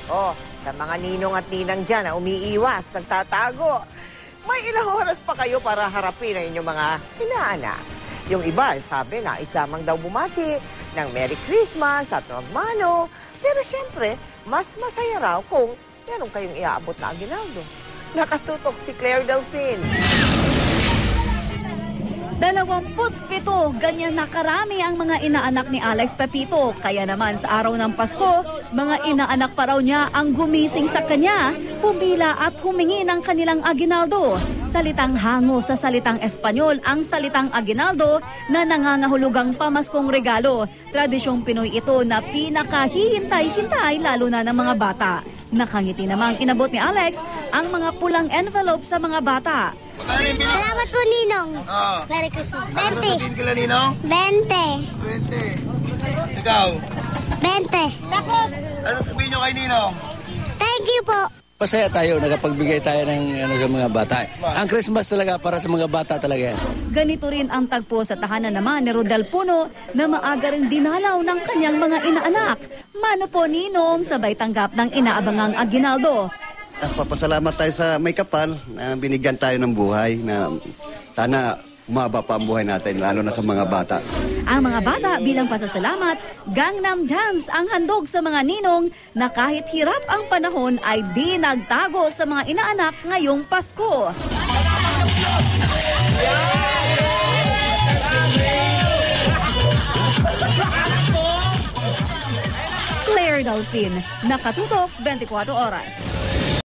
Oh, sa mga ninong at ninang dyan na umiiwas, nagtatago, may ilang oras pa kayo para harapin ang inyong mga inaanak. Yung iba, sabi na isamang daw bumati ng Merry Christmas at magmano. Pero siyempre, mas masaya raw kung meron kayong iaabot na aginaldo. Nakatutok si Claire Delfin. 27 ganyan na karami ang mga inaanak ni Alex Pepito. Kaya naman sa araw ng Pasko, mga inaanak pa raw niya ang gumising sa kanya, pumila at humingi ng kanilang aginaldo. Salitang hango sa salitang Espanyol ang salitang aginaldo na nangangahulugang pamaskong regalo. Tradisyong Pinoy ito na pinakahihintay-hintay lalo na ng mga bata. Nakangiti namang inabot ni Alex ang mga pulang envelope sa mga bata. Salamat po, Ninong. Merry Christmas. 20. Sabihin kila, Ninong? 20. 20. Ikaw? 20. Tapos? Ano sabihin nyo kay Ninong? Thank you po. Masaya tayo, nakapagbigay tayo ng sa mga bata. Ang Christmas talaga para sa mga bata talaga yan. Ganito rin ang tagpo sa tahanan naman ni Rodel Puno na maaga ring dinalaw ng kanyang mga inaanak. Mano po Ninong, sabay tanggap ng inaabangang aginaldo. Papasalamat tayo sa may kapal na binigyan tayo ng buhay na sana umaba pa ang buhay natin, lalo na sa mga bata. Ang mga bata bilang pasasalamat, Gangnam Dance ang handog sa mga ninong na kahit hirap ang panahon ay di nagtago sa mga inaanak ngayong Pasko. Claire Delfin, Nakatutok 24 Oras.